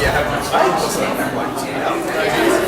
Yeah, I have my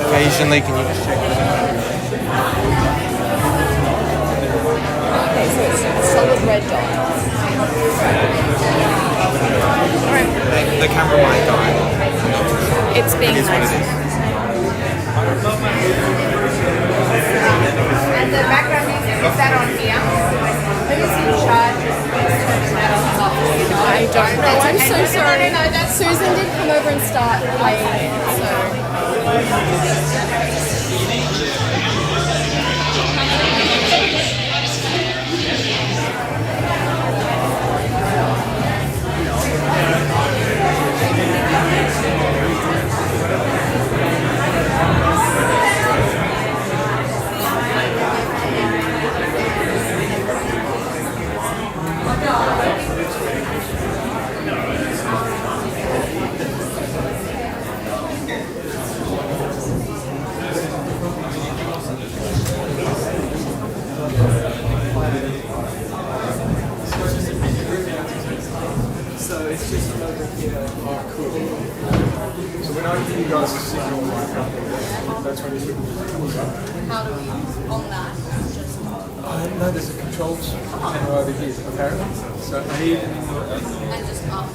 Occasionally, can you just check this out? Okay, so it's solid red dot. Alright. The camera might die. It's being It is what it is. And the background music, is that on here? Who's in charge of turning that off? I don't know. I'm so sorry. No, that's Susan did come over and start playing it, so. So when I give you guys a signal like that's when you should. How do we on that? No, there's a controls panel over here, apparently. So here. And just up.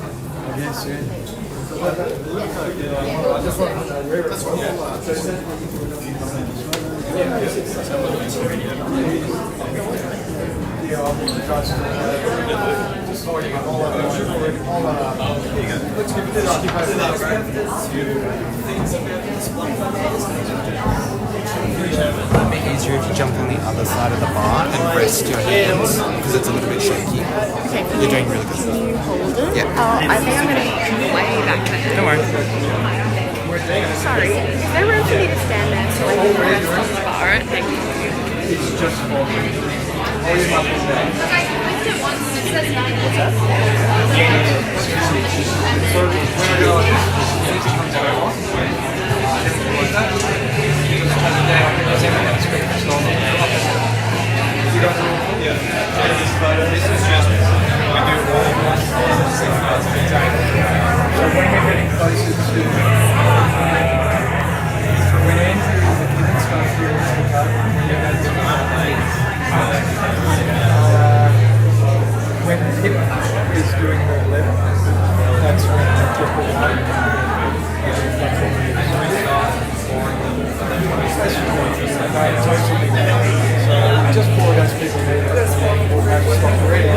Yes, yeah. I just want to know where it's from. Yeah, I'll be just sorting all of let's give it this. It might be easier if you jump on the other side of the bar and rest your hands because it's a little bit shaky. Okay, You're doing really good. can you hold it? Yeah. I think I'm going to way back there. Don't worry. Sorry. Is there room for me to stand there so I can rest on the bar? Thank you. It's just for when hip is doing the left, that's when you get the line. So just for those people who have stopped already.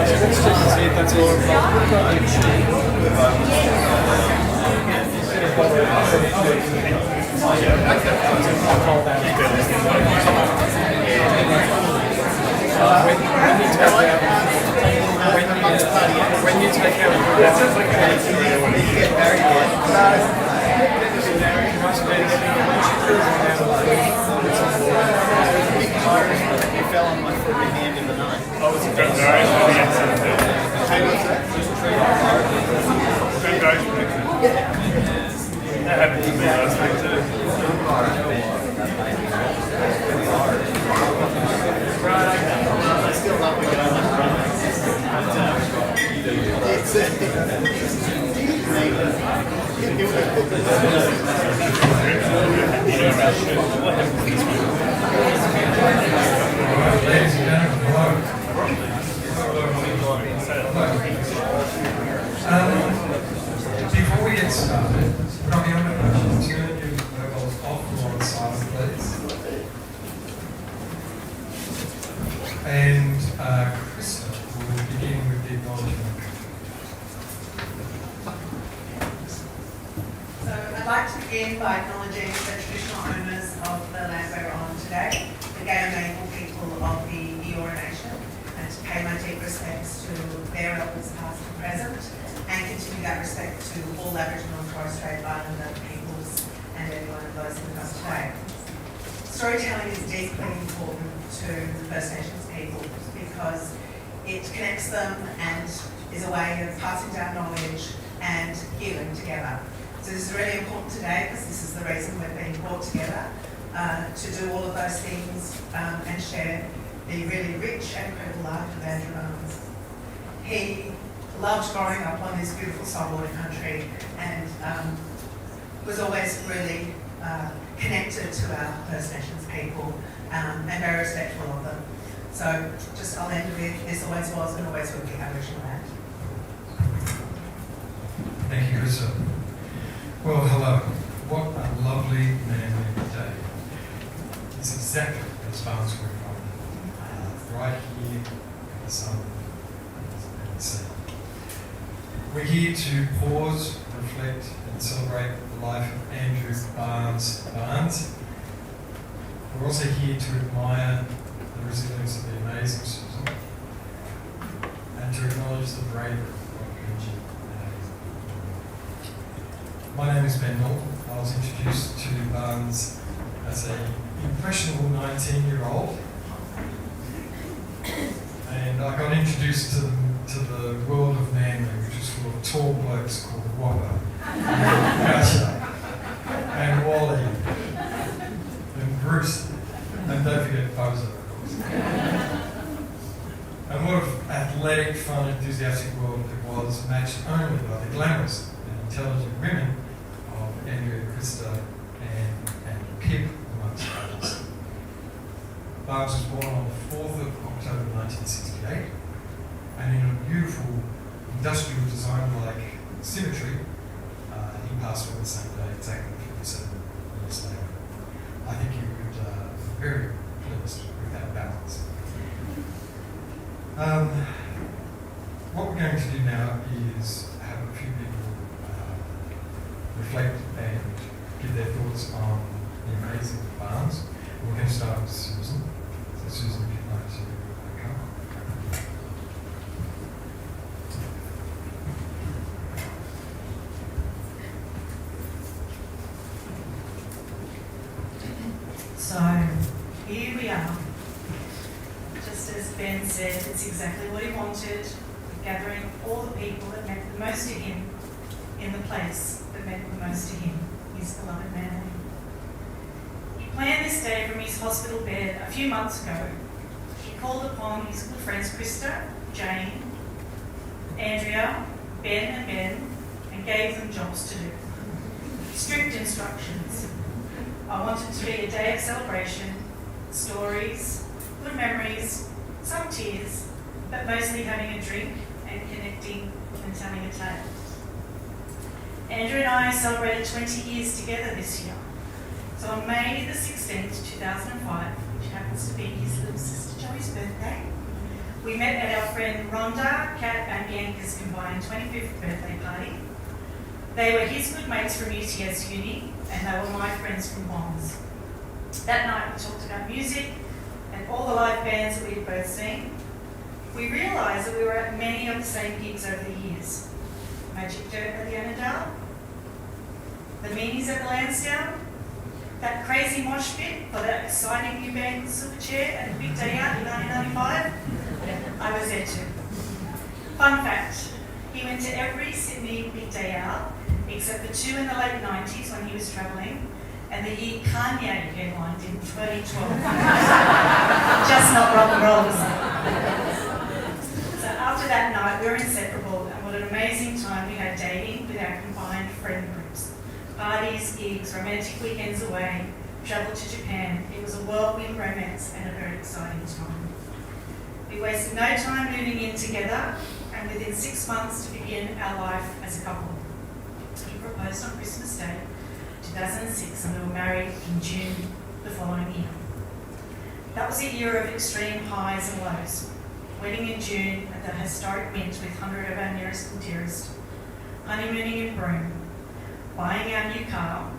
So let's check and see if that's all. When you take out You fell on my foot at the end of the night. Oh, it's a good guy. Good guys. That happened to me last week too. Still not going on my front. It's And Krista will begin with the acknowledgement. So I'd like to begin by acknowledging the traditional owners of the land we're on today, the Gayamable people of the Eora Nation, and to pay my deep respects to their elders past and present, and continue that respect to all Aboriginal and Torres Strait Islander peoples and everyone of those with us today. Storytelling is deeply important to the First Nations people because it connects them and is a way of passing down knowledge and healing together. So this is really important today because this is the reason we're being brought together to do all of those things and share the really rich and incredible life of Andrew Barnes. He loved growing up on this beautiful saltwater country and was always really connected to our First Nations people and very respectful of them. So I'll end with this always was and always will be Aboriginal land. Thank you, Krista. Well, hello. What a lovely manly day. It's exactly as far as we're from. Right here in the sun and the sea. We're here to pause, reflect and celebrate the life of Andrew Barnes. We're also here to admire the resilience of the amazing Susan and to acknowledge the bravery of Benji. My name is Ben Norton. I was introduced to Barnes as an impressionable 19-year-old, and I got introduced to the world of Manly, which was full of tall blokes called Wobber, Gusher, and Wally, and Bruce, and don't forget Bozo, of course. And what an athletic, fun, enthusiastic world it was, matched only by the glamorous and intelligent women of Andrea, Krista, and Pip, amongst others. Barnes was born on the 4th of October 1968, and in a beautiful industrial design-like symmetry, he passed away the same day, exactly 57 years later. I think you would be very pleased with that balance. What we're going to do now is have a few people reflect and give their thoughts on the amazing Barnes. We're going to start with Susan. So Susan, if you'd like to come. So here we are. Just as Ben said, it's exactly what he wanted, gathering all the people that meant the most to him in the place that meant the most to him, his beloved Manly. He planned this day from his hospital bed a few months ago. He called upon his good friends Krista, Jane, Andrea, Ben, and gave them jobs to do. Strict instructions. I want it to be a day of celebration, stories, good memories, some tears, but mostly having a drink and connecting and telling a tale. Andrew and I celebrated 20 years together this year. So on May the 16th, 2005, which happens to be his little sister Joey's birthday, we met at our friend Rhonda, Kat and Bianca's combined 25th birthday party. They were his good mates from UTS Uni, and they were my friends from Bonds. That night we talked about music and all the live bands that we had both seen. We realised that we were at many of the same gigs over the years. Magic Dirt at the Annandale, the Meanies at the Lansdowne, that crazy mosh pit for that exciting new band Silverchair at the Big Day Out in 1995. I was there too. Fun fact, he went to every Sydney Big Day Out except for 2 in the late 90s when he was travelling, and the year Kanye headlined in 2012. Just not rock and roll. So after that night, we were inseparable, and what an amazing time we had dating with our combined friend groups. Parties, gigs, romantic weekends away, travel to Japan. It was a whirlwind romance and a very exciting time. We wasted no time moving in together, and within 6 months to begin our life as a couple. He proposed on Christmas Day, 2006, and we were married in June the following year. That was a year of extreme highs and lows. Wedding in June at the historic Mint with 100 of our nearest and dearest. Honeymooning in Broome. Buying our new car.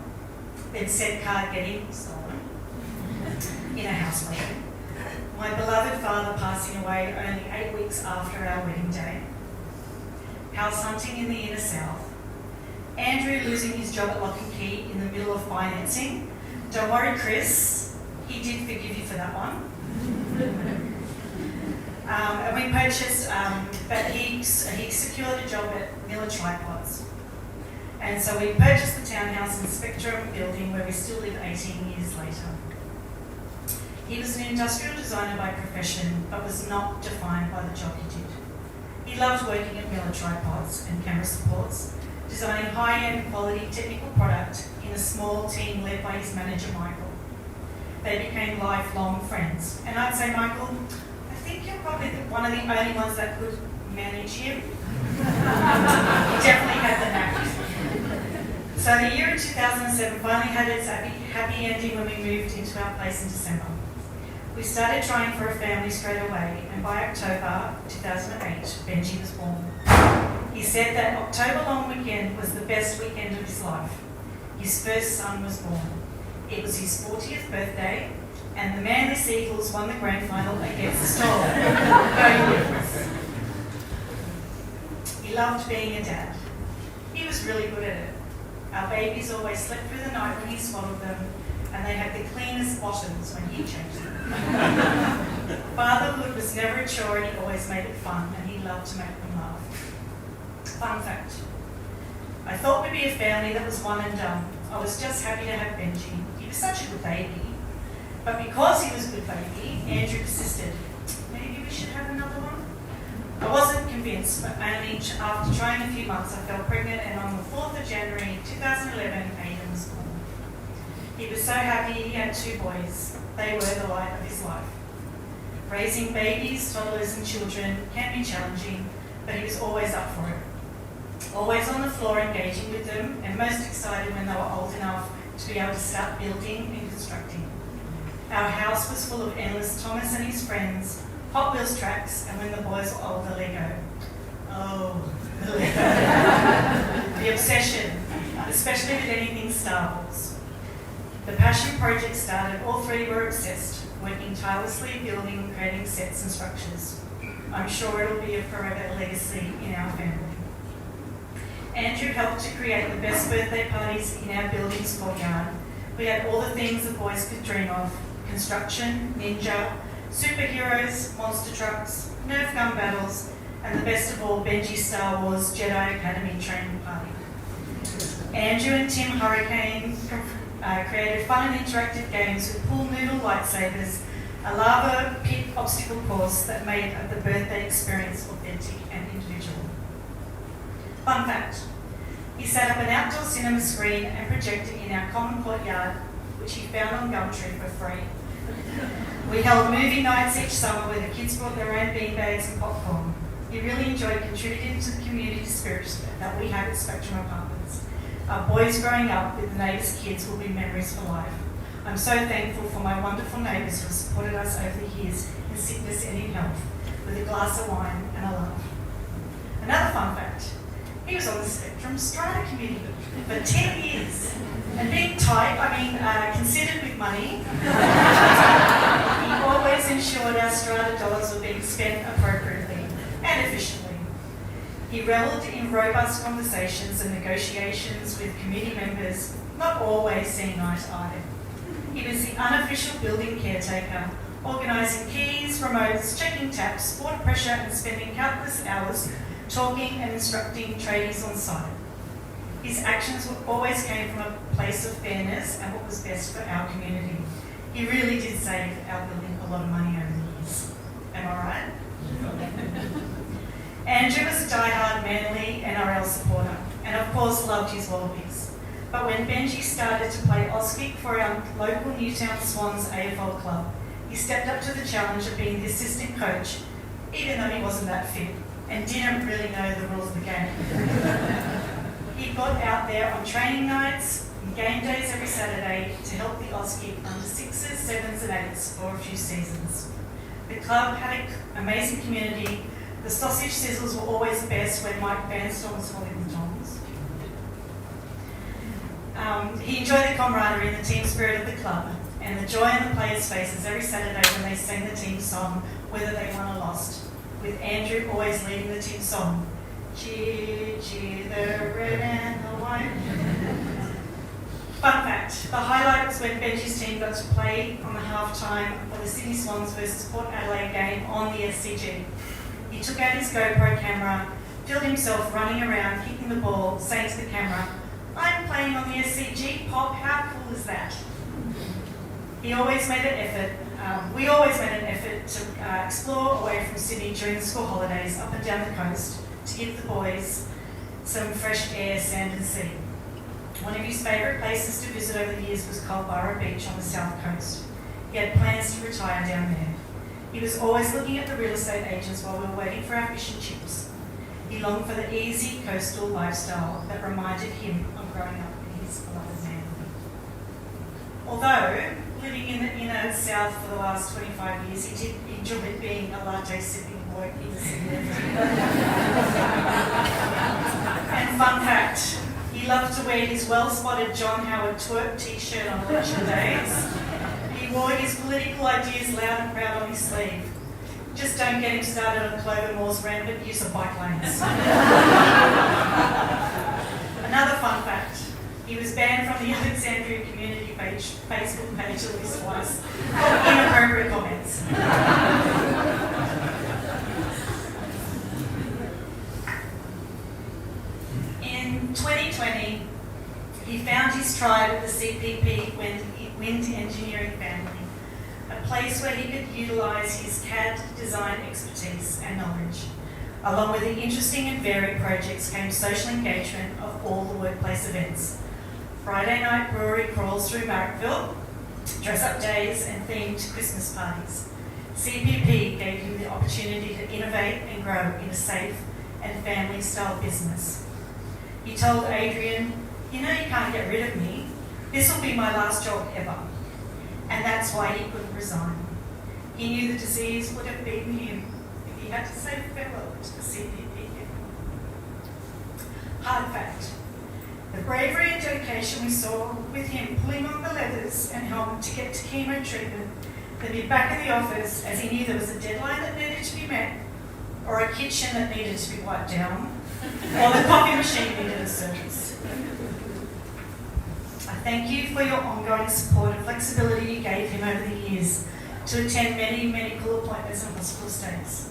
Then said car getting stolen in a housebreak. My beloved father passing away only 8 weeks after our wedding day. House hunting in the inner south. Andrew losing his job at Lock and Key in the middle of financing. Don't worry, Chris, he did forgive you for that one. And we purchased, but he secured a job at Miller Tripods. And so we purchased the townhouse in Spectrum building where we still live 18 years later. He was an industrial designer by profession, but was not defined by the job he did. He loved working at Miller Tripods and camera supports, designing high-end quality technical product in a small team led by his manager, Michael. They became lifelong friends. And I'd say, Michael, I think you're probably one of the only ones that could manage him. He definitely had the knack. So the year of 2007 finally had its happy ending when we moved into our place in December. We started trying for a family straight away, and by October 2008, Benji was born. He said that October long weekend was the best weekend of his life. His first son was born. It was his 40th birthday, and the Manly Seagulls won the grand final against the Storm. Go Eagles. He loved being a dad. He was really good at it. Our babies always slept through the night when he swaddled them, and they had the cleanest bottoms when he changed them. Fatherhood was never a chore, and he always made it fun, and he loved to make them laugh. Fun fact. I thought we'd be a family that was one and done. I was just happy to have Benji. He was such a good baby. But because he was a good baby, Andrew persisted. Maybe we should have another one? I wasn't convinced, but only after trying a few months, I fell pregnant, and on the 4th of January 2011, Aiden was born. He was so happy he had 2 boys. They were the light of his life. Raising babies, toddlers and children can be challenging, but he was always up for it. Always on the floor engaging with them, and most excited when they were old enough to be able to start building and constructing. Our house was full of endless Thomas and his friends, Hot Wheels tracks, and when the boys were older, Lego. Oh, the Lego. The obsession, especially with anything Star Wars. The passion project started, all 3 were obsessed, working tirelessly, building, creating sets and structures. I'm sure it'll be a forever legacy in our family. Andrew helped to create the best birthday parties in our building's courtyard. We had all the things the boys could dream of: construction, ninja, superheroes, monster trucks, Nerf gun battles, and the best of all, Benji's Star Wars Jedi Academy training party. Andrew and Tim Hurricane created fun and interactive games with pool noodle lightsabers, a lava pit obstacle course that made the birthday experience authentic and individual. Fun fact, he set up an outdoor cinema screen and projector in our common courtyard, which he found on Gumtree for free. We held movie nights each summer where the kids brought their own beanbags and popcorn. He really enjoyed contributing to the community spirit that we have at Spectrum Apartments. Our boys growing up with the neighbours' kids will be memories for life. I'm so thankful for my wonderful neighbours who have supported us over the years in sickness and in health, with a glass of wine and a laugh. Another fun fact, he was on the Spectrum Strata Committee for 10 years. And being tight, considered with money, he always ensured our Strata dollars were being spent appropriately and efficiently. He revelled in robust conversations and negotiations with committee members, not always seeing eye to eye. He was the unofficial building caretaker, organising keys, remotes, checking taps, water pressure, and spending countless hours talking and instructing tradies on site. His actions always came from a place of fairness and what was best for our community. He really did save our building a lot of money over the years. Am I right? Andrew was a die-hard Manly NRL supporter and of course loved his Wallabies. But when Benji started to play Auskick for our local Newtown Swans AFL club, he stepped up to the challenge of being the assistant coach, even though he wasn't that fit and didn't really know the rules of the game. He got out there on training nights, and game days every Saturday to help the Auskip under 6s, 7s and 8s for a few seasons. The club had an amazing community. The sausage sizzles were always best when Mike Banstorm was holding the tongs. He enjoyed the camaraderie and the team spirit of the club and the joy on the players' faces every Saturday when they sang the team song, whether they won or lost, with Andrew always leading the team song. Cheer, cheer, the red and the white. Fun fact, the highlight was when Benji's team got to play on the half-time for the Sydney Swans versus Port Adelaide game on the SCG. He took out his GoPro camera, filmed himself running around, kicking the ball, saying to the camera, "I'm playing on the SCG, Pop, how cool is that?" He always made an effort, we always made an effort to explore away from Sydney during the school holidays up and down the coast to give the boys some fresh air, sand and sea. One of his favourite places to visit over the years was Culburra Beach on the south coast. He had plans to retire down there. He was always looking at the real estate agents while we were waiting for our fish and chips. He longed for the easy coastal lifestyle that reminded him of growing up in his beloved Manly. Although living in the inner south for the last 25 years, he did enjoy being a latte sipping boy in the city. And fun fact, he loved to wear his well-spotted John Howard twerk t-shirt on election days. He wore his political ideas loud and proud on his sleeve. Just don't get him started on Clover Moore's rampant use of bike lanes. Another fun fact, he was banned from the Alexandria Community Facebook page at least twice for inappropriate comments. In 2020, he found his tribe at the CPP Wind Engineering family, a place where he could utilise his CAD design expertise and knowledge. Along with the interesting and varied projects came social engagement of all the workplace events. Friday night brewery crawls through Marrickville, dress-up days and themed Christmas parties. CPP gave him the opportunity to innovate and grow in a safe and family-style business. He told Adrian, "You know you can't get rid of me. This will be my last job ever." And that's why he couldn't resign. He knew the disease would have beaten him if he had to say farewell to the CPP. Hard fact, the bravery and dedication we saw with him pulling on the leathers and helmet to get to chemo treatment, then be back in the office as he knew there was a deadline that needed to be met, or a kitchen that needed to be wiped down, or the coffee machine needed a service. I thank you for your ongoing support and flexibility you gave him over the years to attend many medical appointments and hospital stays.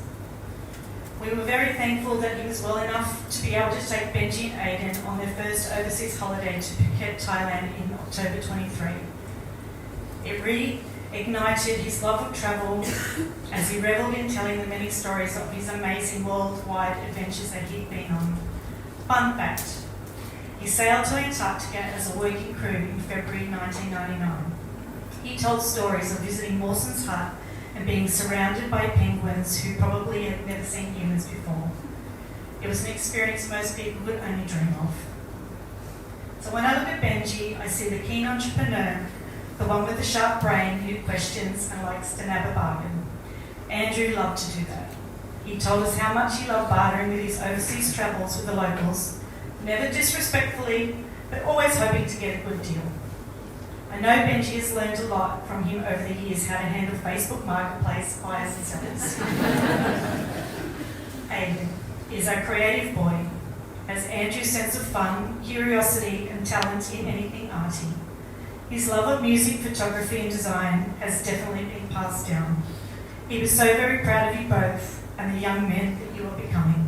We were very thankful that he was well enough to be able to take Benji and Aiden on their first overseas holiday to Phuket, Thailand in October 23. It reignited his love of travel as he revelled in telling the many stories of his amazing worldwide adventures that he'd been on. Fun fact, he sailed to Antarctica as a working crew in February 1999. He told stories of visiting Mawson's hut and being surrounded by penguins who probably had never seen humans before. It was an experience most people could only dream of. So when I look at Benji, I see the keen entrepreneur, the one with the sharp brain who questions and likes to nab a bargain. Andrew loved to do that. He told us how much he loved bartering with his overseas travels with the locals, never disrespectfully, but always hoping to get a good deal. I know Benji has learned a lot from him over the years how to handle Facebook Marketplace buyers and sellers. Aiden is a creative boy, has Andrew's sense of fun, curiosity and talent in anything arty. His love of music, photography and design has definitely been passed down. He was so very proud of you both and the young men that you are becoming.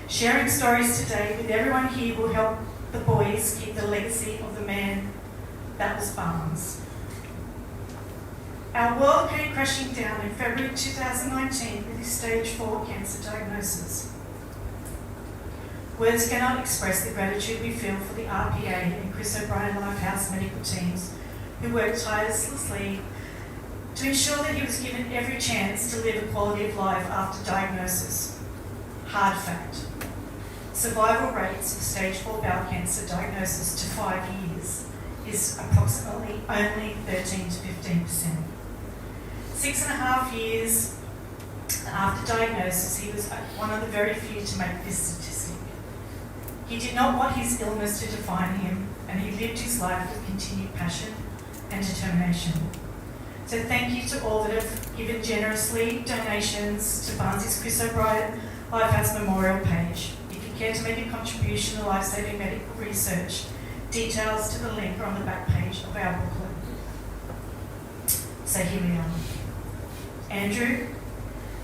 Sharing stories today with everyone here will help the boys keep the legacy of the man that was Barnes. Our world came crashing down in February 2019 with his stage 4 cancer diagnosis. Words cannot express the gratitude we feel for the RPA and Chris O'Brien Lifehouse medical teams who worked tirelessly to ensure that he was given every chance to live a quality of life after diagnosis. Hard fact. Survival rates of stage 4 bowel cancer diagnosis to 5 years is approximately only 13 to 15%. 6.5 years after diagnosis, he was one of the very few to make this statistic. He did not want his illness to define him, and he lived his life with continued passion and determination. So thank you to all that have given generously donations to Barnsley's Chris O'Brien Lifehouse Memorial page. If you care to make a contribution to life-saving medical research, details to the link are on the back page of our booklet. So here we are. Andrew,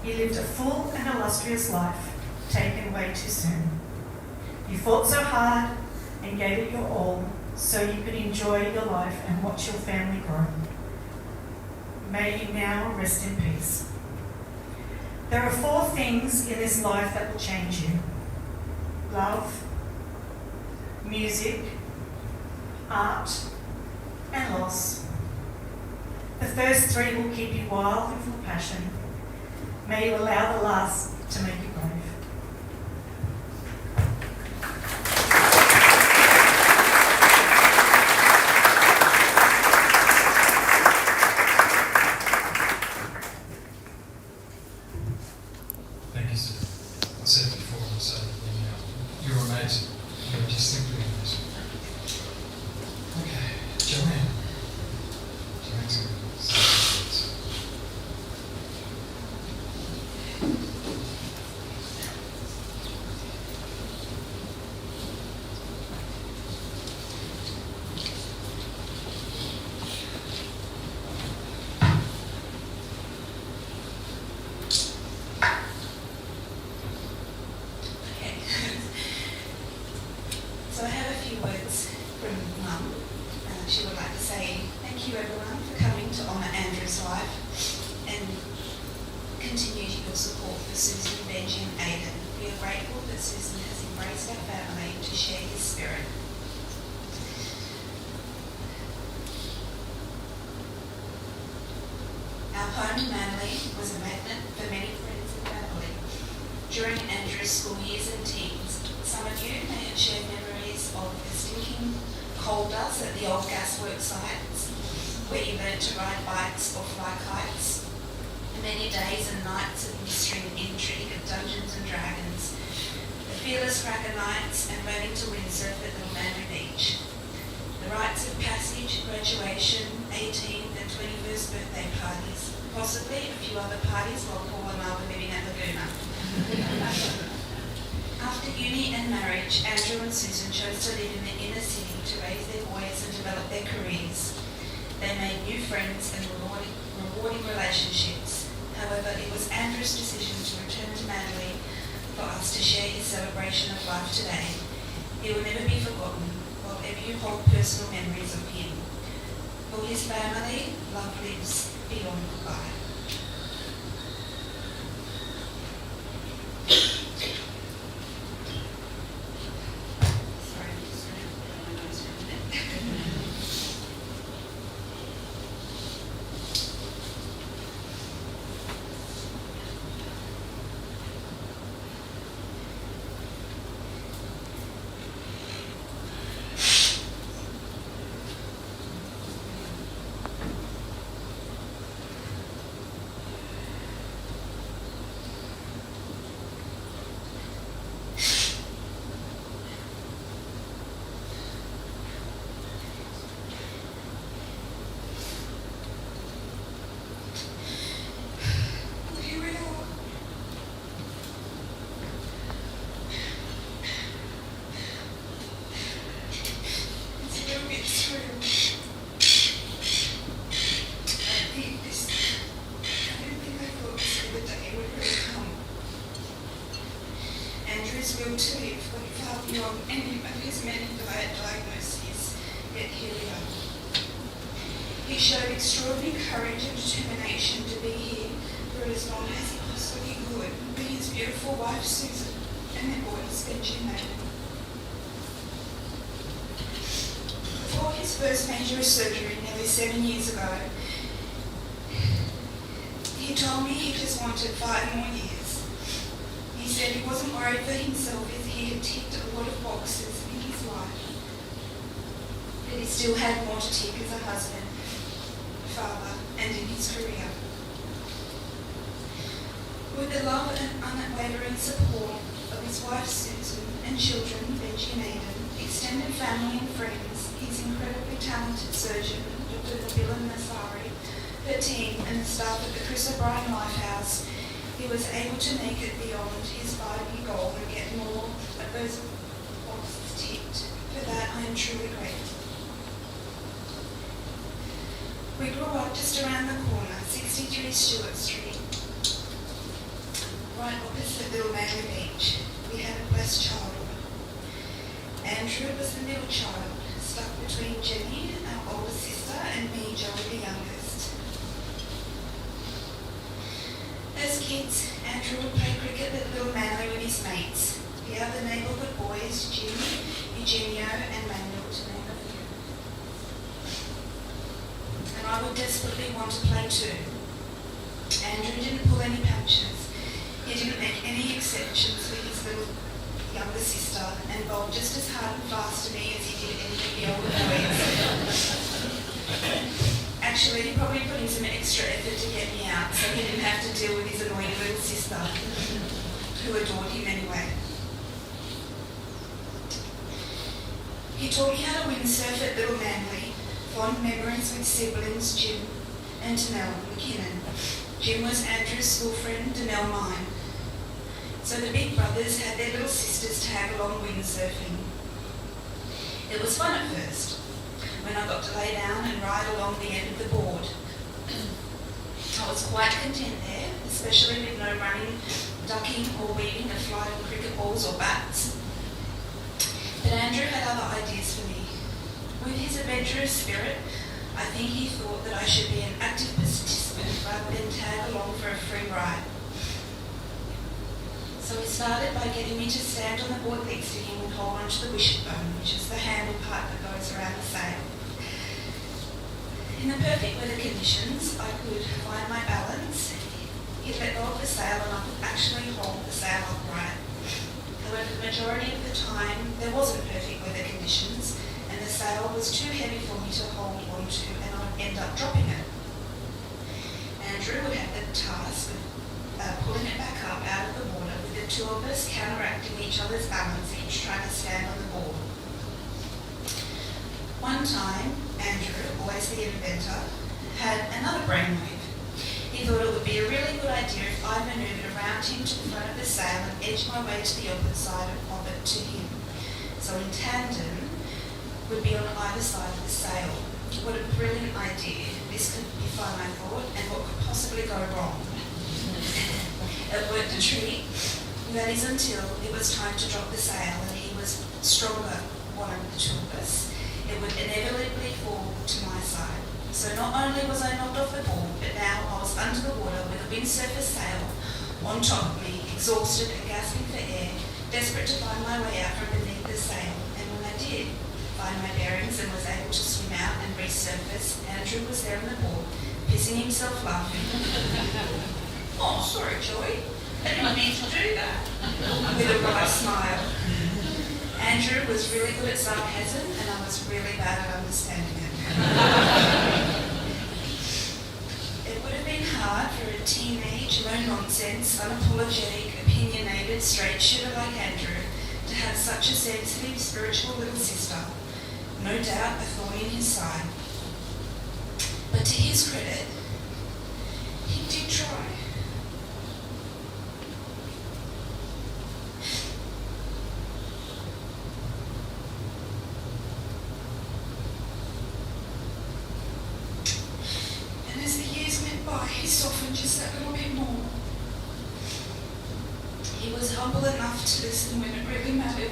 you lived a full and illustrious life, taken way too soon. You fought so hard and gave it your all so you could enjoy your life and watch your family grow. May you now rest in peace. There are 4 things in this life that will change you: love, music, art, and loss. The first 3 will keep you wild and full of passion. May you allow the last to make you brave. Thank you, sir. I said it before, I'll say it again now. You're amazing. You're just simply amazing. Okay, Joanne. Joanne's going to say this. So I have a few words from Mum. She would like to say thank you everyone for coming to honour Andrew's life and continue your support for Susan, Benji and Aidan. We are grateful that Susan has embraced our family to share his spirit. Our home in Manly was a magnet for many friends and family. During Andrew's school years and teens, some of you may have shared memories of the stinking coal dust at the old gasworks sites, where you learnt to ride bikes or fly kites. Many days and nights of mystery and intrigue of Dungeons and Dragons, the fearless cracker nights and learning to windsurf at Little Manly Beach. The rites of passage, graduation, 18th and 21st birthday parties, possibly a few other parties while Paul and I were living at Laguna. After uni and marriage, Andrew and Susan chose to live in the inner city to raise their boys and develop their careers. They made new friends and rewarding relationships. However, it was Andrew's decision to return to Manly for us to share his celebration of life today. He will never be forgotten, whatever you hold personal memories of him. For his family, love lives beyond goodbye. Sorry, I'm just going to blow my nose for a minute. Here we are. It's a little bit surreal. I didn't think I thought this the day would really come. Andrew's will to live went far beyond any of his many diagnoses, yet here we are. He showed extraordinary courage and determination to be here for as long as he possibly could with his beautiful wife Susan and their boys Benji and Aidan. Before his first major surgery nearly 7 years ago, he told me he just wanted 5 more years. He said he wasn't worried for himself as he had ticked a lot of boxes in his life. but he still had more to tick as a husband, father, and in his career. With the love and unwavering support of his wife Susan and children Benji and Aidan, extended family and friends, his incredibly talented surgeon, Dr. Nabila Nasari, her team and the staff at the Chris O'Brien Lifehouse, he was able to make it beyond his 5-year goal and get more of those boxes ticked. For that, I am truly grateful. We grew up just around the corner, 63 Stewart Street, right opposite Little Manly Beach. We had a blessed childhood. Andrew was the middle child, stuck between Jenny, our older sister, and me, Joey, the youngest. As kids, Andrew would play cricket at Little Manly with his mates, the other neighbourhood boys, Jim, Eugenio, and Manuel, to name a few. And I would desperately want to play too. Andrew didn't pull any punches. He didn't make any exceptions for his little younger sister and bowled just as hard and fast to me as he did any of the older boys. Actually, he probably put in some extra effort to get me out so he didn't have to deal with his annoying little sister, who adored him anyway. He taught me how to windsurf at Little Manly, fond memories with siblings Jim and Danelle McKinnon. Jim was Andrew's school friend, Danelle mine. So the big brothers had their little sisters tag along windsurfing. It was fun at first, when I got to lay down and ride along the end of the board. I was quite content there, especially with no running, ducking or weaving of flying cricket balls or bats. But Andrew had other ideas for me. With his adventurous spirit, I think he thought that I should be an active participant rather than tag along for a free ride. So he started by getting me to stand on the board next to him and hold onto the wishbone, which is the handle part that goes around the sail. In the perfect weather conditions, I could find my balance, he'd let go of the sail and I could actually hold the sail upright. However, the majority of the time, there wasn't perfect weather conditions and the sail was too heavy for me to hold onto and I'd end up dropping it. Andrew would have the task of pulling it back up out of the water with the two of us counteracting each other's balance, each trying to stand on the board. One time, Andrew, always the inventor, had another brainwave. He thought it would be a really good idea if I manoeuvred around him to the front of the sail and edged my way to the opposite side of it to him. So in tandem, would be on either side of the sail. What a brilliant idea. This could be fun, I thought, and what could possibly go wrong? It worked a treat. That is until it was time to drop the sail and he was stronger, one of the two of us. It would inevitably fall to my side. So not only was I knocked off the board, but now I was under the water with a windsurfer sail on top of me, exhausted and gasping for air, desperate to find my way out from beneath the sail. And when I did find my bearings and was able to swim out and resurface, Andrew was there on the board, pissing himself laughing. "Oh, sorry, Joey. I didn't mean to do that." With a wry smile. Andrew was really good at sarcasm and I was really bad at understanding it. It would have been hard for a teenage, no-nonsense, unapologetic, opinionated, straight shooter like Andrew to have such a sensitive, spiritual little sister. No doubt a thorn in his side. But to his credit, he did try. And as the years went by, he softened just that little bit more. He was humble enough to listen when it really mattered,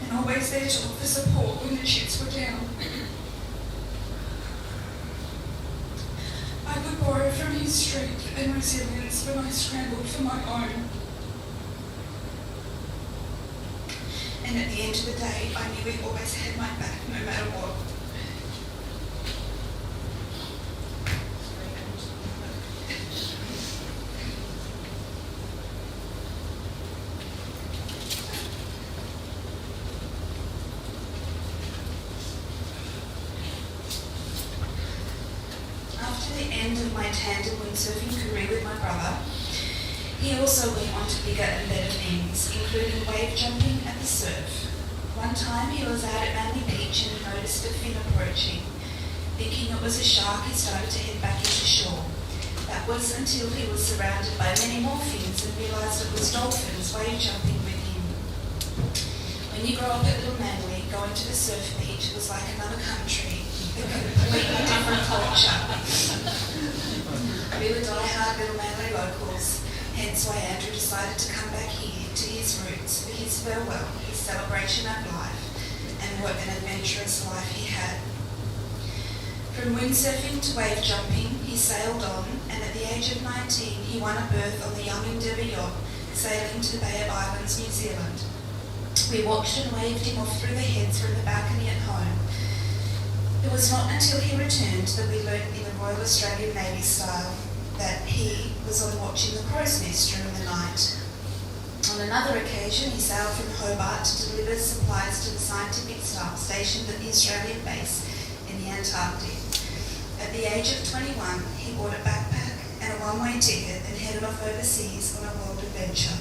and always there to offer support when the chips were down. I could borrow from his strength and resilience when I scrambled for my own. And at the end of the day, I knew he always had my back, no matter what. windsurfing career with my brother, he also went on to bigger and better things, including wave jumping at the surf. One time he was out at Manly Beach and noticed a fin approaching. Thinking it was a shark, he started to head back into shore. That was until he was surrounded by many more fins and realised it was dolphins wave jumping with him. When you grow up at Little Manly, going to the surf beach was like another country, a completely different culture. We were die-hard Little Manly locals, hence why Andrew decided to come back here to his roots for his farewell, his celebration of life, and what an adventurous life he had. From windsurfing to wave jumping, he sailed on, and at the age of 19, he won a berth on the Young Endeavour yacht, sailing to the Bay of Islands, New Zealand. We watched and waved him off through the heads from the balcony at home. It was not until he returned that we learnt in the Royal Australian Navy style that he was on watch in the crow's nest during the night. On another occasion, he sailed from Hobart to deliver supplies to the scientific staff stationed at the Australian base in the Antarctic. At the age of 21, he bought a backpack and a one-way ticket and headed off overseas on a world adventure.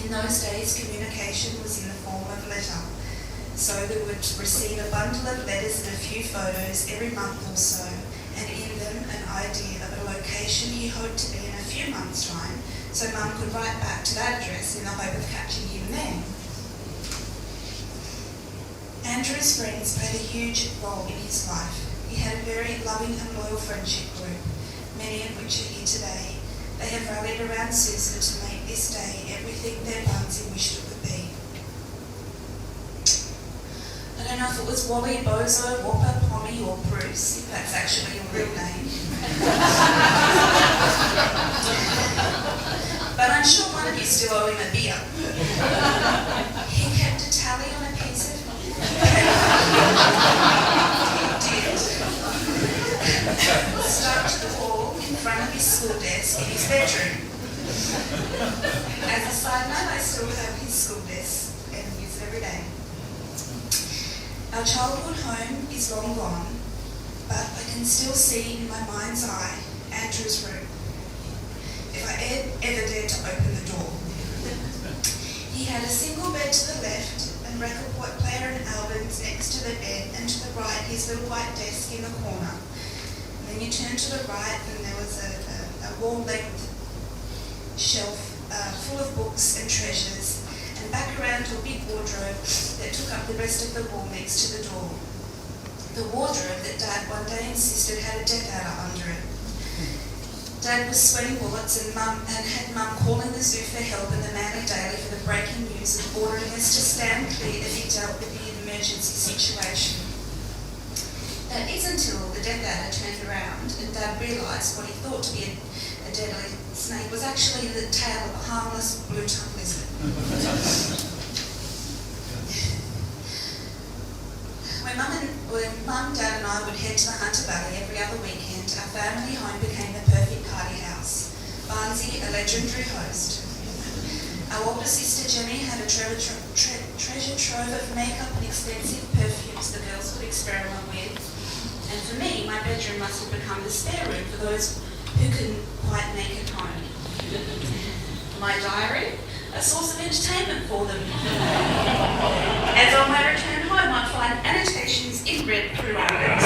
In those days, communication was in the form of letter, so we would receive a bundle of letters and a few photos every month or so, and in them an idea of a location he hoped to be in a few months' time, so Mum could write back to that address in the hope of catching him then. Andrew's friends played a huge role in his life. He had a very loving and loyal friendship group, many of which are here today. They have rallied around Susan to make this day everything their Barnsley wished it would be. I don't know if it was Wally, Bozo, Whopper, Pommy or Bruce, if that's actually your real name. But I'm sure one of you still owe him a beer. He kept a tally on a piece of... stuck to the wall in front of his school desk in his bedroom. As a side note, I still have his school desk and use it every day. Our childhood home is long gone, but I can still see in my mind's eye Andrew's room, if I ever dared to open the door. He had a single bed to the left and record player and albums next to the bed, and to the right his little white desk in the corner. Then you turn to the right and there was a wall-length shelf full of books and treasures, and back around to a big wardrobe that took up the rest of the wall next to the door. The wardrobe that Dad one day insisted had a death adder under it. Dad was sweating bullets and had Mum calling the zoo for help and the Manly Daily for the breaking news and ordering us to stand clear as he dealt with the emergency situation. That is until the death adder turned around and Dad realised what he thought to be a deadly snake was actually the tail of a harmless blue-tongued lizard. When Mum, Dad and I would head to the Hunter Valley every other weekend, our family home became the perfect party house. Barnsey, a legendary host. Our older sister Jenny had a treasure trove of makeup and expensive perfumes the girls could experiment with. And for me, my bedroom must have become the spare room for those who couldn't quite make it home. My diary, a source of entertainment for them. As on my return home, I'd find annotations in red throughout it.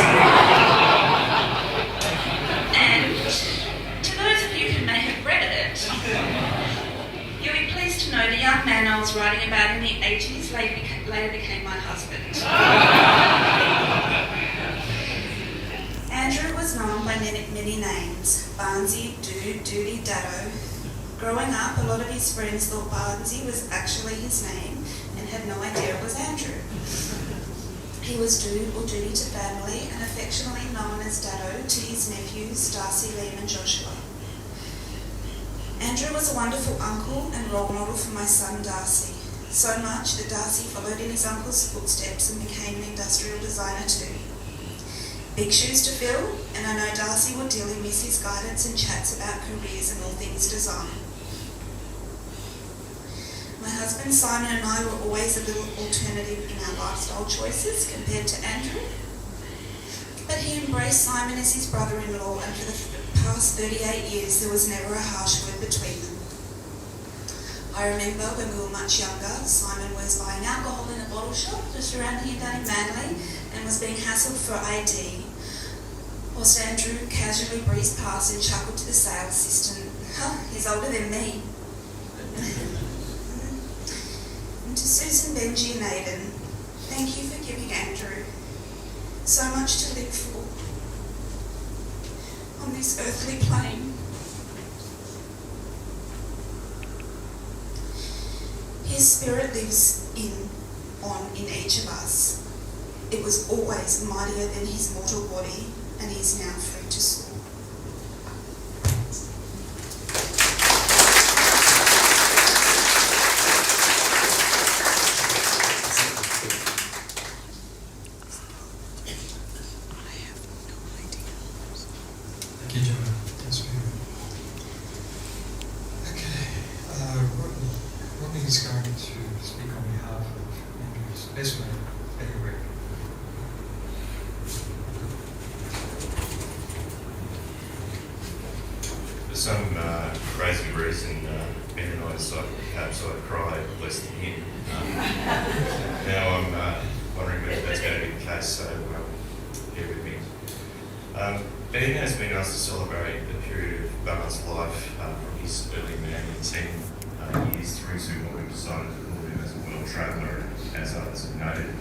And to those of you who may have read it, you'll be pleased to know the young man I was writing about in the 80s later became my husband. Andrew was known by many names: Barnsey, Dude, Doody, Daddo. Growing up, a lot of his friends thought Barnsey was actually his name and had no idea it was Andrew. He was Dude or Doody to family and affectionately known as Daddo to his nephews Darcy, Liam and Joshua. Andrew was a wonderful uncle and role model for my son Darcy, so much that Darcy followed in his uncle's footsteps and became an industrial designer too. Big shoes to fill, and I know Darcy will dearly miss his guidance and chats about careers and all things design. My husband Simon and I were always a little alternative in our lifestyle choices compared to Andrew, but he embraced Simon as his brother-in-law, and for the past 38 years, there was never a harsh word between them. I remember when we were much younger, Simon was buying alcohol in a bottle shop just around here down in Manly and was being hassled for ID, whilst Andrew casually breezed past and chuckled to the sales assistant, he's older than me. And to Susan, Benji and Aidan, thank you for giving Andrew so much to live for on this earthly plane. His spirit lives on in each of us. It was always mightier than his mortal body, and he is now free to soar. Thank you, Joanna. That's very good. Okay, Rodney is going to speak on behalf of Andrew's best mate, Eddie Rick. For some crazy reason, Ben and I decided perhaps I'd cry less than him. Now I'm wondering whether that's going to be the case, so bear with me. Ben has been asked to celebrate a period of Barnes' life from his early Manly 10 years through to what we've decided to call him as a world traveller, as others have noted.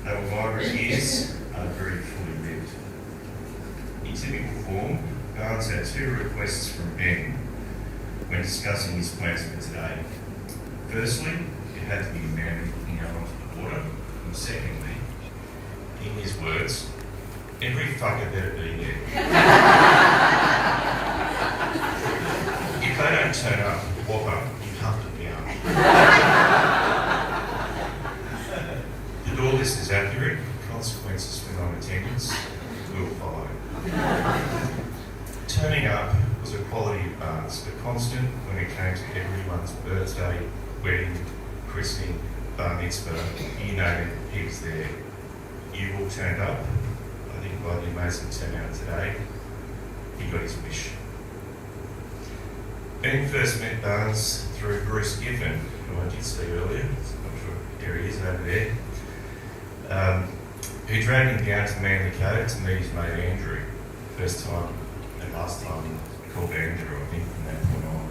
They were vibrant years, very fully lived. In typical form, Barnes had two requests from Ben when discussing his plans for today. Firstly, it had to be Manly looking out onto the water, and secondly, in his words, every fucker better be there. If they don't turn up, whopper, you have to be out. That all this is accurate, consequences for non-attendance will follow. Turning up was a quality of Barnes, but constant when it came to everyone's birthday, wedding, christening, bar mitzvah, you name it, he was there. You all turned up. I think by the amazing turnout today, he got his wish. Ben first met Barnes through Bruce Giffen, who I did see earlier. I'm sure there he is over there. Who dragged him down to Manly Cove to meet his mate Andrew. First time and last time called Andrew, I think, from that point on.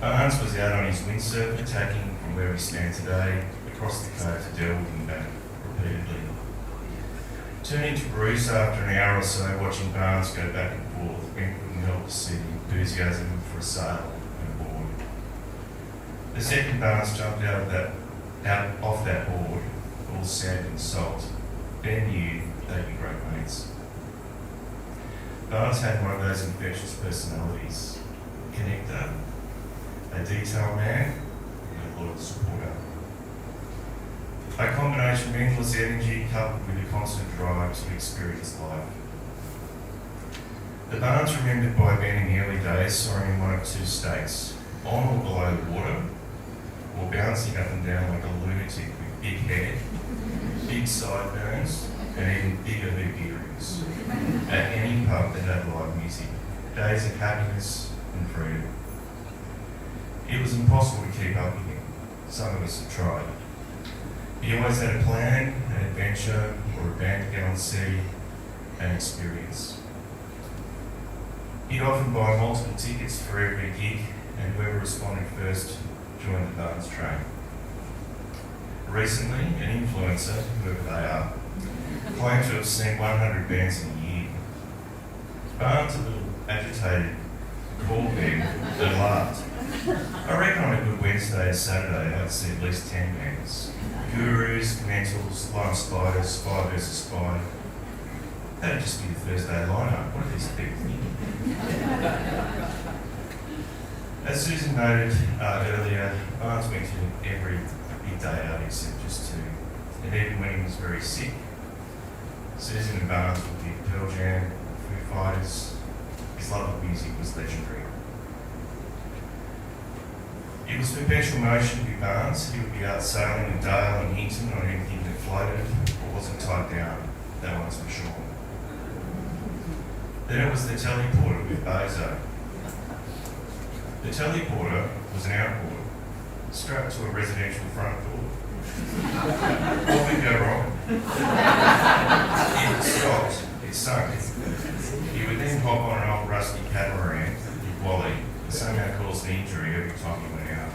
Barnes was out on his windsurfer, taking from where we stand today across the cove to Delwood and back repeatedly. Turning to Bruce after an hour or so, watching Barnes go back and forth, Ben couldn't help but see the enthusiasm for a sail and a board. The second Barnes jumped out off that board, all sand and salt. Ben knew they'd be great mates. Barnes had one of those infectious personalities, a connector, a detail man, and a loyal supporter. A combination of endless energy coupled with a constant drive to experience life. The Barnes remembered by Ben in the early days saw him in one of two states, on or below the water, or bouncing up and down like a lunatic with big hair, big sideburns, and even bigger hoop earrings, at any pub that had live music, days of happiness and freedom. It was impossible to keep up with him. Some of us have tried. He always had a plan, an adventure, or a band to get on sea and experience. He'd often buy multiple tickets for every gig, and whoever responded first joined the Barnes train. Recently, an influencer, whoever they are, claimed to have seen 100 bands in a year. Barnes, a little agitated, called them and laughed. I reckon on a good Wednesday or Saturday I'd see at least 10 bands. Gurus, Mentals, Lime Spiders, Spy vs Spy. That'd just be the Thursday lineup. What are these people thinking? As Susan noted earlier, Barnes went to every big day out except just two. And even when he was very sick, Susan and Barnes would give Pearl Jam, Foo Fighters. His love of music was legendary. It was perpetual motion with Barnes. He would be out sailing with Dale and Hinton on anything that floated or wasn't tied down. That one's for sure. Then it was the teleporter with Bozo. The teleporter was an outboard strapped to a residential front door. What could go wrong? It stopped, it sunk. He would then hop on an old rusty catamaran with Wally and somehow cause an injury every time he went out.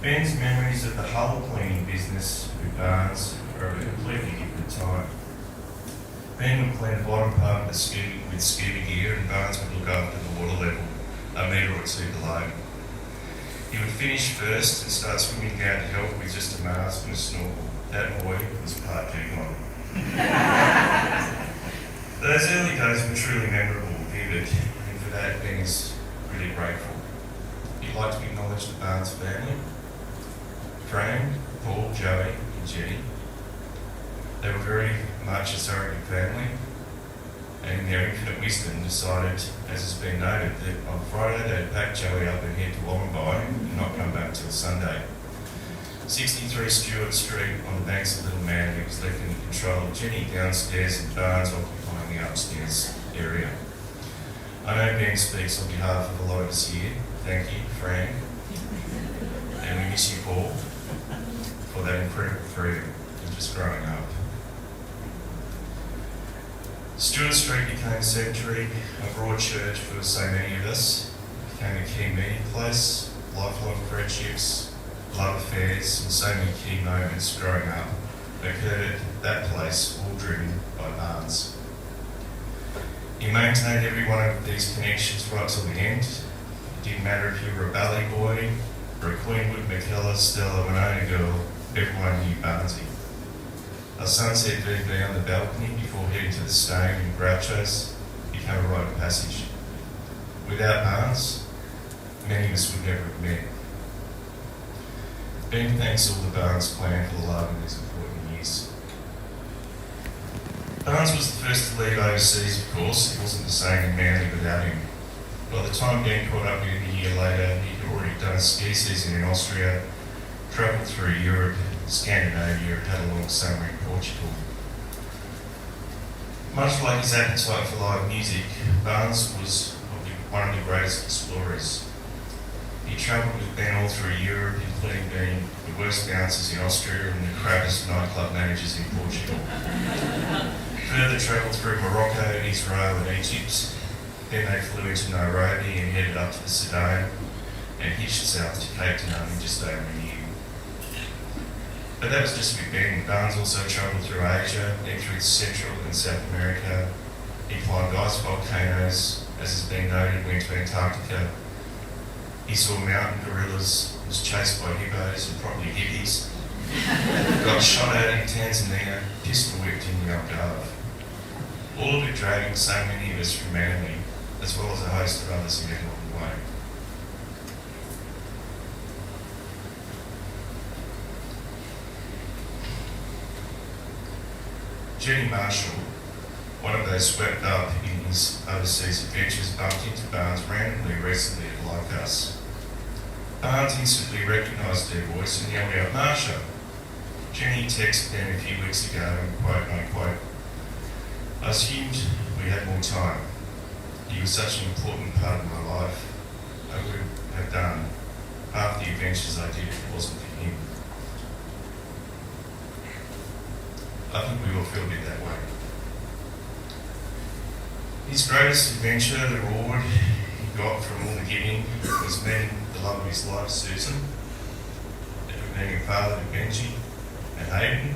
Ben's memories of the hull cleaning business with Barnes are of a completely different time. Ben would clean the bottom part of the ski with scuba gear and Barnes would look after the water level a metre or two below. He would finish first and start swimming down to help with just a mask and a snorkel. That boy was part G1. Those early days were truly memorable and vivid, and for that Ben is really grateful. He'd like to acknowledge the Barnes family, Fran, Paul, Joey and Jenny. They were very much a surrogate family, and in their infinite wisdom decided, as has been noted, that on Friday they'd pack Joey up and head to Wollongby and not come back till Sunday. 63 Stewart Street on the banks of Little Manly was left in control of Jenny downstairs and Barnes occupying the upstairs area. I know Ben speaks on behalf of a lot of us here. Thank you, Fran. And we miss you, Paul, for that incredible freedom of just growing up. Stewart Street became sanctuary, a broad church for so many of us. It became a key meeting place, lifelong friendships, love affairs, and so many key moments growing up occurred at that place, all driven by Barnes. He maintained every one of these connections right till the end. It didn't matter if you were a Bally boy or a Queenwood, McKellar, Stella, Winona girl, everyone knew Barnesy. A sunset VB on the balcony before heading to the Stone in Groucho's became a rite of passage. Without Barnes, many of us would never have met. Ben thanks all the Barnes clan for the love in these important years. Barnes was the first to leave overseas, of course. It wasn't the same in Manly without him. By the time Ben caught up with him a year later, he had already done a ski season in Austria, travelled through Europe, Scandinavia, and had a long summer in Portugal. Much like his appetite for live music, Barnes was one of the greatest explorers. He travelled with Ben all through Europe, including being the worst bouncers in Austria and the crappiest nightclub managers in Portugal. Further travelled through Morocco, Israel and Egypt. Then they flew into Nairobi and headed up to the Sudan and hitched south to Cape Town in just over a year. But that was just with Ben. Barnes also travelled through Asia, then through Central and South America. He climbed ice volcanoes, as has been noted, went to Antarctica. He saw mountain gorillas, was chased by hippos and probably hippies, got shot at in Tanzania, pistol whipped in the Algarve. All of it dragging so many of us from Manly, as well as a host of others in their modern way. Jenny Marshall, one of those swept up in his overseas adventures, bumped into Barnes randomly recently at the Lifehouse. Barnes instantly recognised her voice and yelled out, "Marsha!" Jenny texted him a few weeks ago and quote unquote, "I assumed we had more time. He was such an important part of my life. I would have done half the adventures I did if it wasn't for him." I think we all feel a bit that way. His greatest adventure, the reward he got from all the giving, was meeting the love of his life, Susan, and being a father to Benji and Hayden,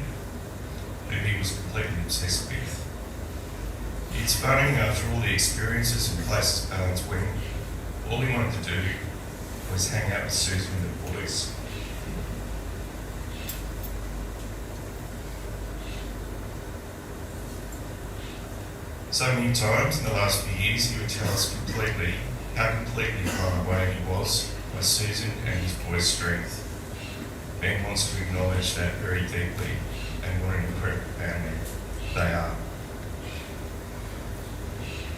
who he was completely obsessed with. It's funny, after all the experiences and places Barnes went, all he wanted to do was hang out with Susan and the boys. So many times in the last few years he would tell us how completely blown away he was by Susan and his boys' strength. Ben wants to acknowledge that very deeply and what an incredible family they are.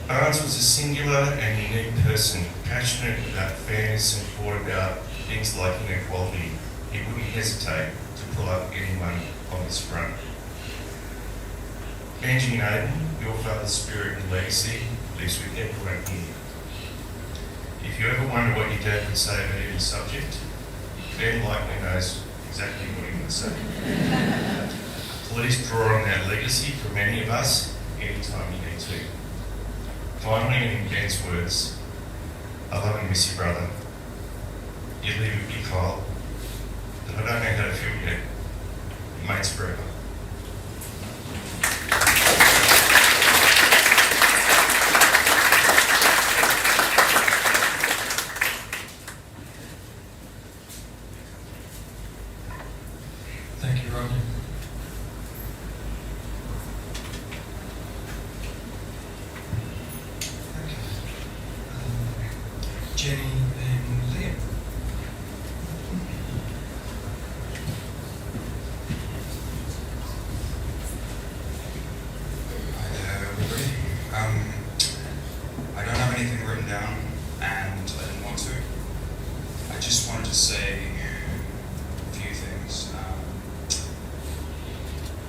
Barnes was a singular and unique person, passionate about fairness and thought about things like inequality. He wouldn't hesitate to pull up anyone on his front. Benji and Aiden, your father's spirit and legacy lives with everyone here. If you ever wonder what your dad would say about any subject, Ben likely knows exactly what he would say. Please draw on that legacy from any of us anytime you need to. Finally, and in Ben's words, I love and miss you, brother. You live a big hole that I don't know how to feel yet. Mates forever. Thank you, Rodney. Okay. Jenny and Liam. I don't have anything written down, and I didn't want to. I just wanted to say a few things.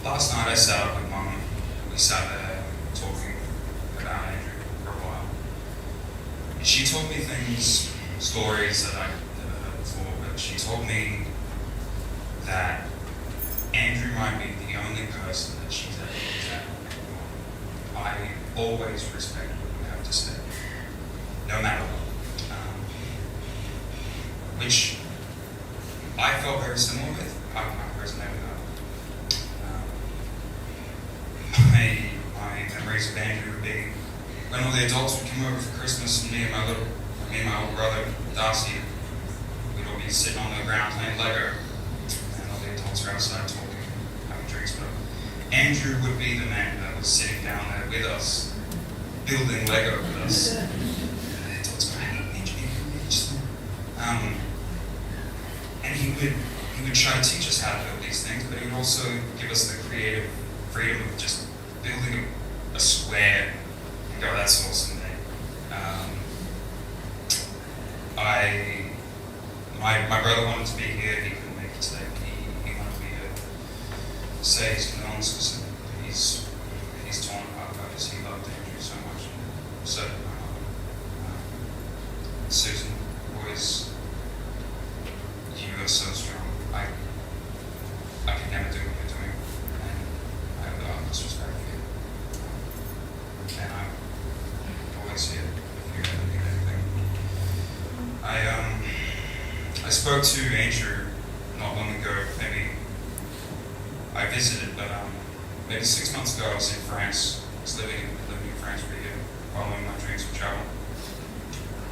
Last night I sat up with Mum. We sat there talking about Andrew for a while. She told me things, stories that I'd never heard before, but she told me that Andrew might be the only person that she's ever looked at. I always respect what you have to say, no matter what. Which I felt very similar with. I resonate with that. My memories of Andrew would be when all the adults would come over for Christmas, and me and my older brother Darcy, we'd all be sitting on the ground playing Lego, and all the adults were outside talking, having drinks, whatever. Andrew would be the man that was sitting down there with us, building Lego with us. The adults were, hey, Andrew, and he would try to teach us how to build these things, but he would also give us the creative freedom of just building a square and go, that's awesome, mate. My brother wanted to be here, he couldn't make it today. He wanted me to say his condolences, and he's torn apart because he loved Andrew so much. So did my mom. Susan, boys, you are so strong. I could never do what you're doing, and I have the utmost respect for you. And I'm always here if you ever need anything. I spoke to Andrew not long ago. Maybe I visited, but maybe 6 months ago I was in France. I was living in France for a year, following my dreams of travel,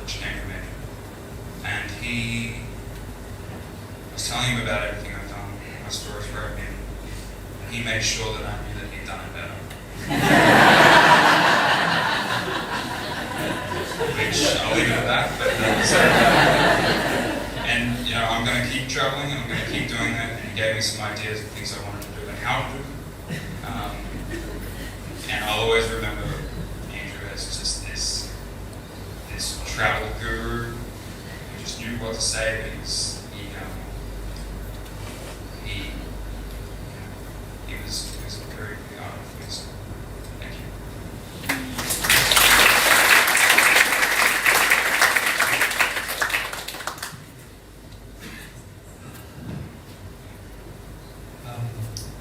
which came from Andrew. And I was telling him about everything I've done, my stories where I've been, and he made sure that I knew that he'd done it better. Which I'll leave it at that, but and you know, I'm going to keep traveling and I'm going to keep doing that, and he gave me some ideas of things I wanted to do and how to do them. And I'll always remember Andrew as just this travel guru who just knew what to say, but he was a very big honor for me. So thank you.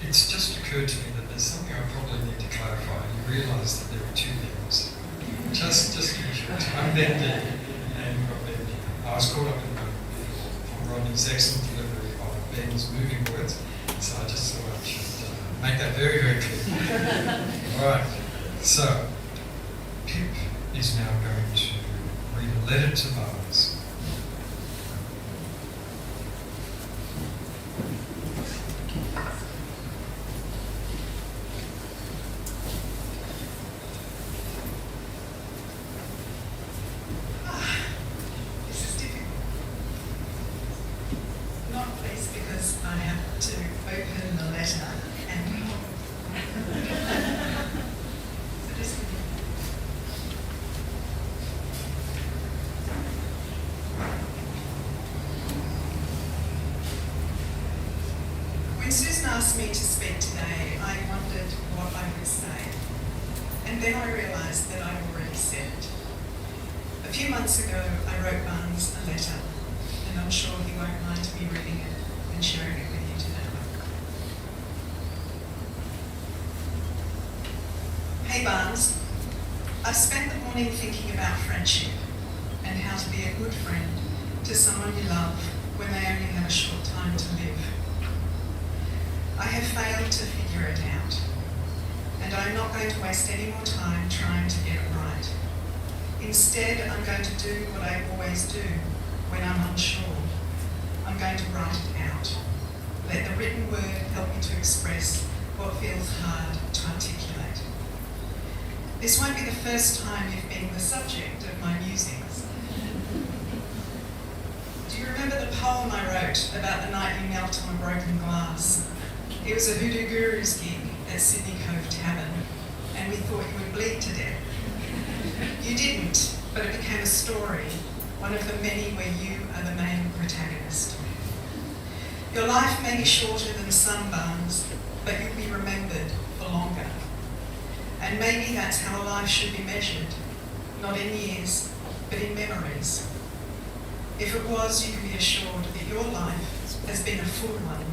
It's just occurred to me that there's something I probably need to clarify. You realise that there are two things. Just usual. I'm Benji, and you've got Benji. I was caught up in from Rodney's excellent delivery of Ben's moving words, so I just thought I should make that very, very clear. All right. So, Pip is now going to read a letter to Vase. This is difficult. Not least because I have to open the letter and so just when Susan asked me to speak today, I wondered what I would say. and then I realised that I'd already said it. A few months ago, I wrote Barnes a letter, and I'm sure he won't mind me reading it and sharing it with you today. Hey Barnes, I've spent the morning thinking about friendship and how to be a good friend to someone you love when they only have a short time to live. I have failed to figure it out, and I'm not going to waste any more time trying to get it right. Instead, I'm going to do what I always do when I'm unsure. I'm going to write it out. Let the written word help me to express what feels hard to articulate. This won't be the first time you've been the subject of my musings. Do you remember the poem I wrote about the night you knelt on a broken glass? It was a Hoodoo Gurus gig at Sydney Cove Tavern, and we thought you would bleed to death. You didn't, but it became a story, one of the many where you are the main protagonist. Your life may be shorter than some, Barnes, but you'll be remembered for longer. And maybe that's how a life should be measured, not in years, but in memories. If it was, you can be assured that your life has been a full one,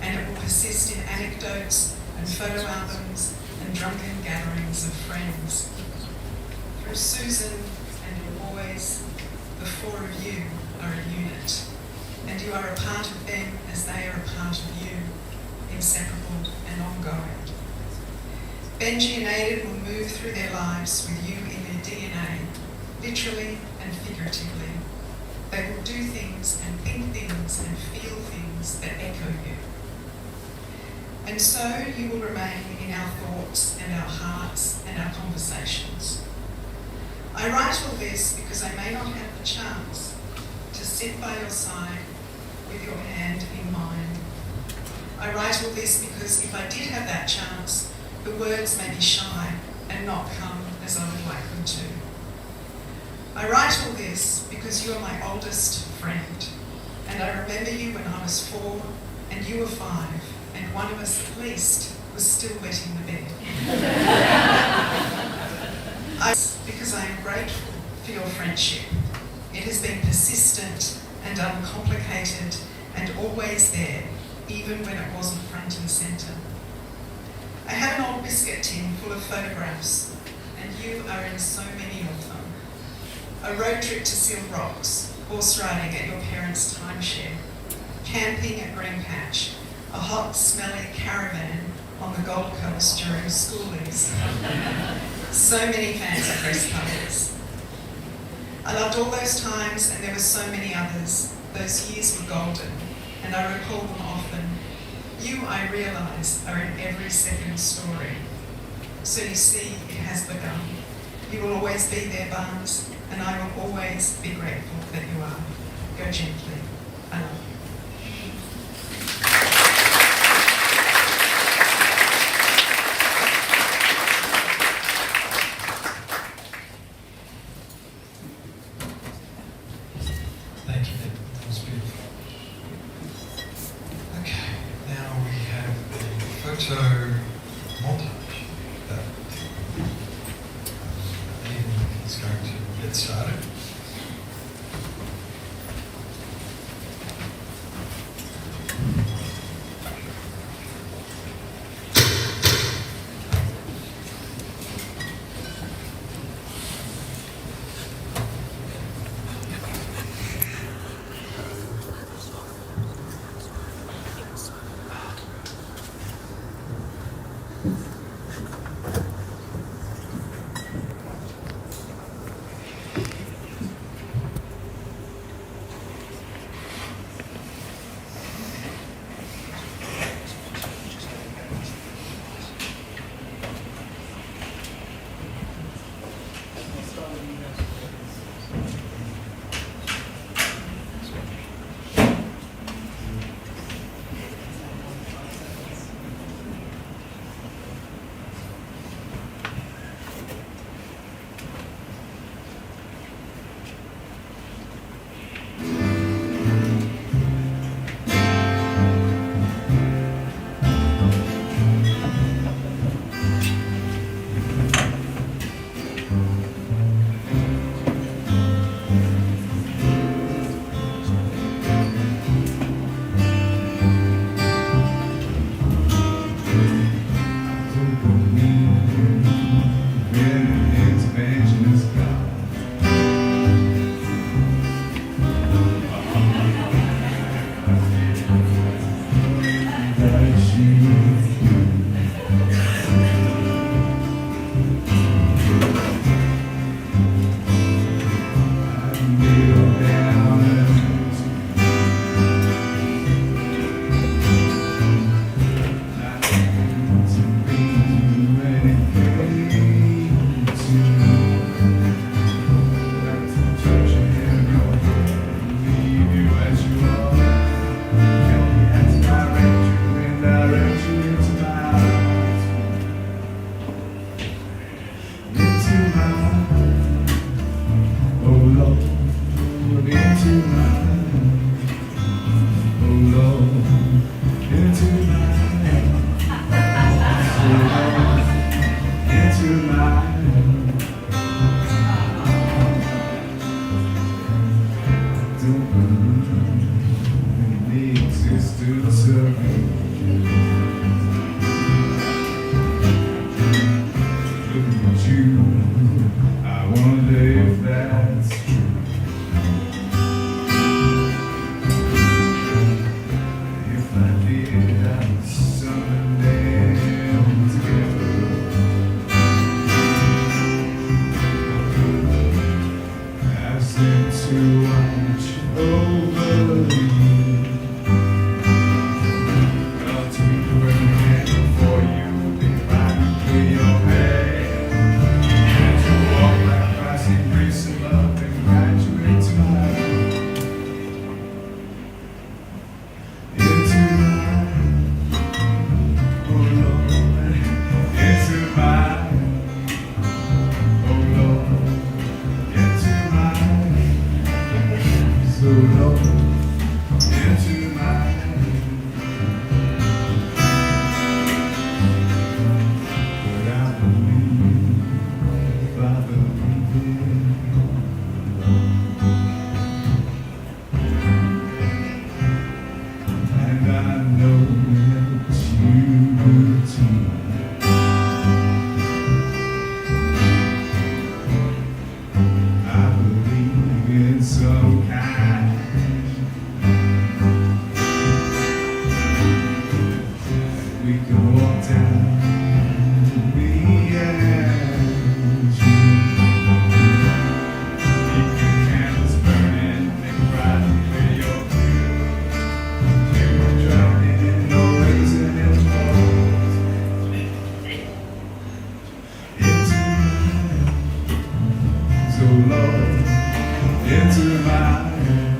and it will persist in anecdotes and photo albums and drunken gatherings of friends. Through Susan and your boys, the four of you are a unit, and you are a part of them as they are a part of you, inseparable and ongoing. Benji and Aiden will move through their lives with you in their DNA, literally and figuratively. They will do things and think things and feel things that echo you. And so you will remain in our thoughts and our hearts and our conversations. I write all this because I may not have the chance to sit by your side with your hand in mine. I write all this because if I did have that chance, the words may be shy and not come as I would like them to. I write all this because you are my oldest friend, and I remember you when I was 4 and you were 5, and one of us at least was still wetting the bed. Because I am grateful for your friendship. It has been persistent and uncomplicated and always there, even when it wasn't front and centre. I have an old biscuit tin full of photographs, and you are in so many of them. A road trip to Seal Rocks, horse riding at your parents' timeshare, camping at Green Patch, a hot, smelly caravan on the Gold Coast during schoolies. So many fancy dress colours. I loved all those times, and there were so many others. Those years were golden, and I recall them often. You, I realise, are in every second story. So you see, it has begun. You will always be there, Barnes, and I will always be grateful that you are. Go gently. I love you. Thank you, Nick. That was beautiful. Okay, now we have the photo montage that Ian is going to get started. into mine, oh Lord, into mine, oh Lord, into mine. Don't believe in the existence of you. Looking at you, I wonder if that's true. If I did, I would summon them together. I've seen too much over you. Got to be burning for you, be fighting for your hand. And to walk like Christ in grace and love and graduate to life. Into mine, oh Lord, into mine, oh Lord, into mine, so Lord, into mine. But I believe, I believe in and I know that you will too. I believe in some kind. We can walk down the edge. Keep your candles burning and riding with your views. You were drowning in noise and in walls. Into mine, so Lord, into mine.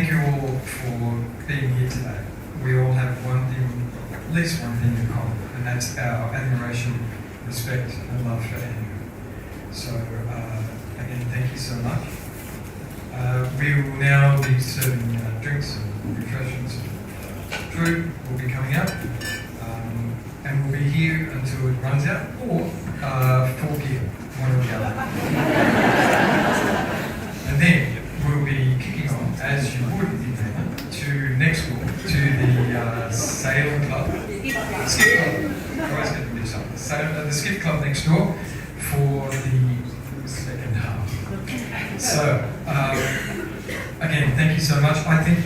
thank you all for being here today. We all have one thing, at least one thing in common, and that's our admiration, respect, and love for Andrew. So, again, thank you so much. We will now be serving drinks and refreshments. Drew will be coming up, and we'll be here until it runs out, or 4 p.m., one or the other. And then we'll be kicking on, as you would be doing, to next week, to the Sail Club, Skip Club. I always get the mix up. The Skip Club next door for the second half. So, again, thank you so much. I think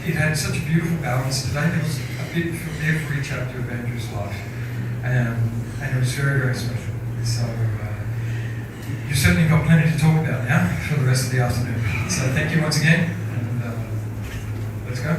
it had such a beautiful balance today. There was a bit from every chapter of Andrew's life, and it was very, very special. So, you've certainly got plenty to talk about now for the rest of the afternoon. So, thank you once again, and let's go.